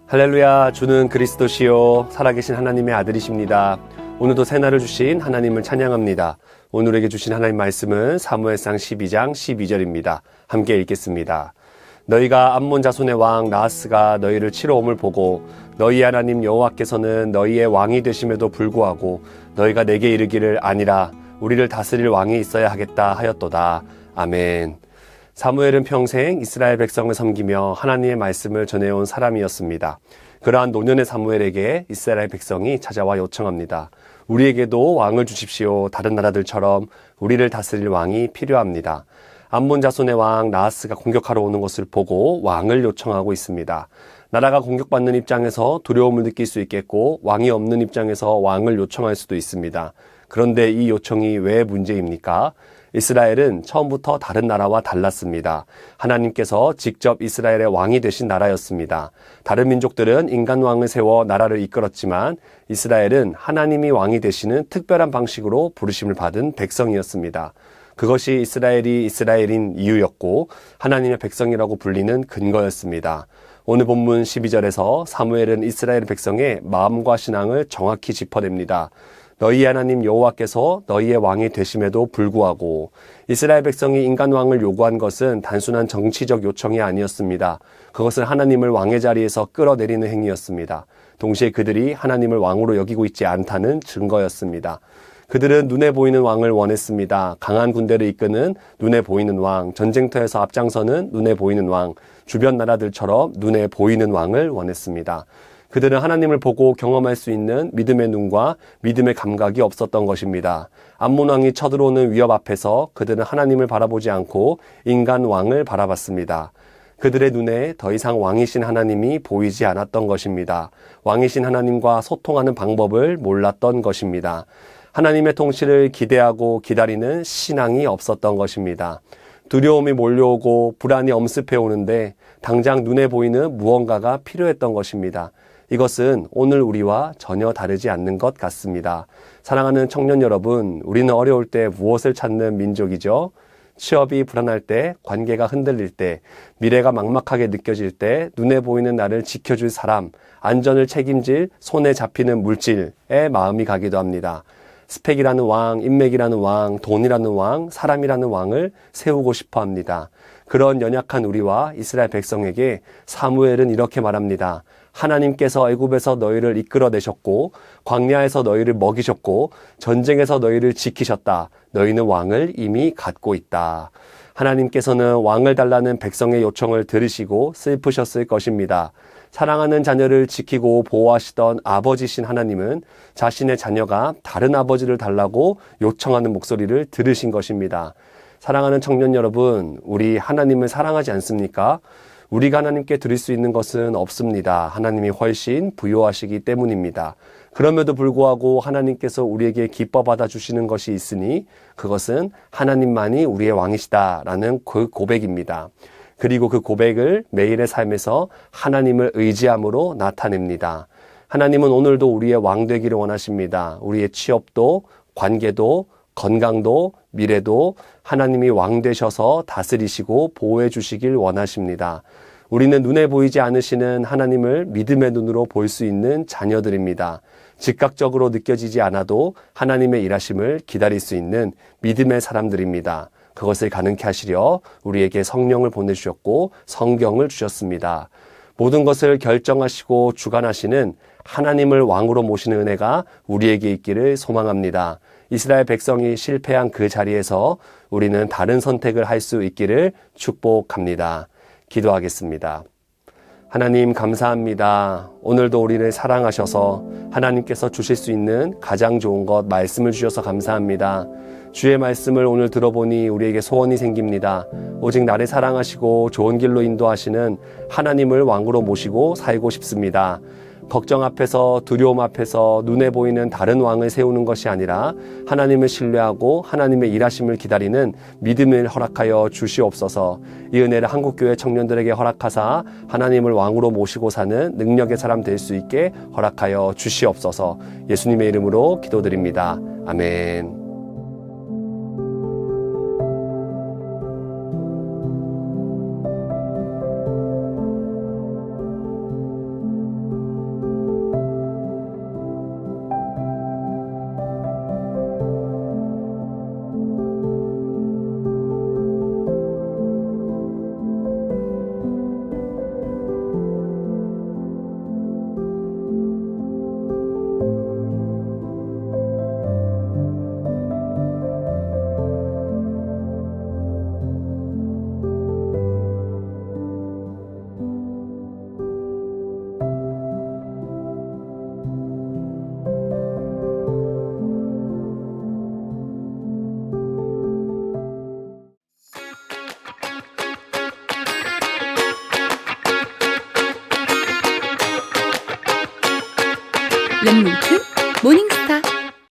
할렐루야, 주는 그리스도시요 살아계신 하나님의 아들이십니다. 오늘도 새날을 주신 하나님을 찬양합니다. 오늘에게 주신 하나님 말씀은 사무엘상 12장 12절입니다. 함께 읽겠습니다. 너희가 암몬 자손의 왕 나하스가 너희를 치러 옴을 보고 너희 하나님 여호와께서는 너희의 왕이 되심에도 불구하고 너희가 내게 이르기를 아니라 우리를 다스릴 왕이 있어야 하겠다 하였도다. 아멘. 사무엘은 평생 이스라엘 백성을 섬기며 하나님의 말씀을 전해온 사람이었습니다. 그러한 노년의 사무엘에게 이스라엘 백성이 찾아와 요청합니다. 우리에게도 왕을 주십시오. 다른 나라들처럼 우리를 다스릴 왕이 필요합니다. 암몬 자손의 왕 나하스가 공격하러 오는 것을 보고 왕을 요청하고 있습니다. 나라가 공격받는 입장에서 두려움을 느낄 수 있겠고 왕이 없는 입장에서 왕을 요청할 수도 있습니다. 그런데 이 요청이 왜 문제입니까? 이스라엘은 처음부터 다른 나라와 달랐습니다. 하나님께서 직접 이스라엘의 왕이 되신 나라였습니다. 다른 민족들은 인간 왕을 세워 나라를 이끌었지만 이스라엘은 하나님이 왕이 되시는 특별한 방식으로 부르심을 받은 백성이었습니다. 그것이 이스라엘이 이스라엘인 이유였고 하나님의 백성이라고 불리는 근거였습니다. 오늘 본문 12절에서 사무엘은 이스라엘 백성의 마음과 신앙을 정확히 짚어냅니다. 너희 하나님 여호와께서 너희의 왕이 되심에도 불구하고 이스라엘 백성이 인간 왕을 요구한 것은 단순한 정치적 요청이 아니었습니다. 그것은 하나님을 왕의 자리에서 끌어내리는 행위였습니다. 동시에 그들이 하나님을 왕으로 여기고 있지 않다는 증거였습니다. 그들은 눈에 보이는 왕을 원했습니다. 강한 군대를 이끄는 눈에 보이는 왕, 전쟁터에서 앞장서는 눈에 보이는 왕, 주변 나라들처럼 눈에 보이는 왕을 원했습니다. 그들은 하나님을 보고 경험할 수 있는 믿음의 눈과 믿음의 감각이 없었던 것입니다. 암몬 왕이 쳐들어오는 위협 앞에서 그들은 하나님을 바라보지 않고 인간 왕을 바라봤습니다. 그들의 눈에 더 이상 왕이신 하나님이 보이지 않았던 것입니다. 왕이신 하나님과 소통하는 방법을 몰랐던 것입니다. 하나님의 통치를 기대하고 기다리는 신앙이 없었던 것입니다. 두려움이 몰려오고 불안이 엄습해 오는데 당장 눈에 보이는 무언가가 필요했던 것입니다. 이것은 오늘 우리와 전혀 다르지 않는 것 같습니다. 사랑하는 청년 여러분, 우리는 어려울 때 무엇을 찾는 민족이죠? 취업이 불안할 때, 관계가 흔들릴 때, 미래가 막막하게 느껴질 때 눈에 보이는 나를 지켜줄 사람, 안전을 책임질 손에 잡히는 물질에 마음이 가기도 합니다. 스펙이라는 왕, 인맥이라는 왕, 돈이라는 왕, 사람이라는 왕을 세우고 싶어 합니다. 그런 연약한 우리와 이스라엘 백성에게 사무엘은 이렇게 말합니다. 하나님께서 애굽에서 너희를 이끌어내셨고 광야에서 너희를 먹이셨고 전쟁에서 너희를 지키셨다. 너희는 왕을 이미 갖고 있다. 하나님께서는 왕을 달라는 백성의 요청을 들으시고 슬프셨을 것입니다. 사랑하는 자녀를 지키고 보호하시던 아버지신 하나님은 자신의 자녀가 다른 아버지를 달라고 요청하는 목소리를 들으신 것입니다. 사랑하는 청년 여러분, 우리 하나님을 사랑하지 않습니까? 우리가 하나님께 드릴 수 있는 것은 없습니다. 하나님이 훨씬 부요하시기 때문입니다. 그럼에도 불구하고 하나님께서 우리에게 기뻐 받아주시는 것이 있으니 그것은 하나님만이 우리의 왕이시다라는 그 고백입니다. 그리고 그 고백을 매일의 삶에서 하나님을 의지함으로 나타냅니다. 하나님은 오늘도 우리의 왕 되기를 원하십니다. 우리의 취업도, 관계도, 건강도, 미래도 하나님이 왕 되셔서 다스리시고 보호해 주시길 원하십니다. 우리는 눈에 보이지 않으시는 하나님을 믿음의 눈으로 볼 수 있는 자녀들입니다. 즉각적으로 느껴지지 않아도 하나님의 일하심을 기다릴 수 있는 믿음의 사람들입니다. 그것을 가능케 하시려 우리에게 성령을 보내주셨고 성경을 주셨습니다. 모든 것을 결정하시고 주관하시는 하나님을 왕으로 모시는 은혜가 우리에게 있기를 소망합니다. 이스라엘 백성이 실패한 그 자리에서 우리는 다른 선택을 할 수 있기를 축복합니다. 기도하겠습니다. 하나님 감사합니다. 오늘도 우리를 사랑하셔서 하나님께서 주실 수 있는 가장 좋은 것 말씀을 주셔서 감사합니다. 주의 말씀을 오늘 들어보니 우리에게 소원이 생깁니다. 오직 나를 사랑하시고 좋은 길로 인도하시는 하나님을 왕으로 모시고 살고 싶습니다. 걱정 앞에서 두려움 앞에서 눈에 보이는 다른 왕을 세우는 것이 아니라 하나님을 신뢰하고 하나님의 일하심을 기다리는 믿음을 허락하여 주시옵소서. 이 은혜를 한국교회 청년들에게 허락하사 하나님을 왕으로 모시고 사는 능력의 사람 될 수 있게 허락하여 주시옵소서. 예수님의 이름으로 기도드립니다. 아멘.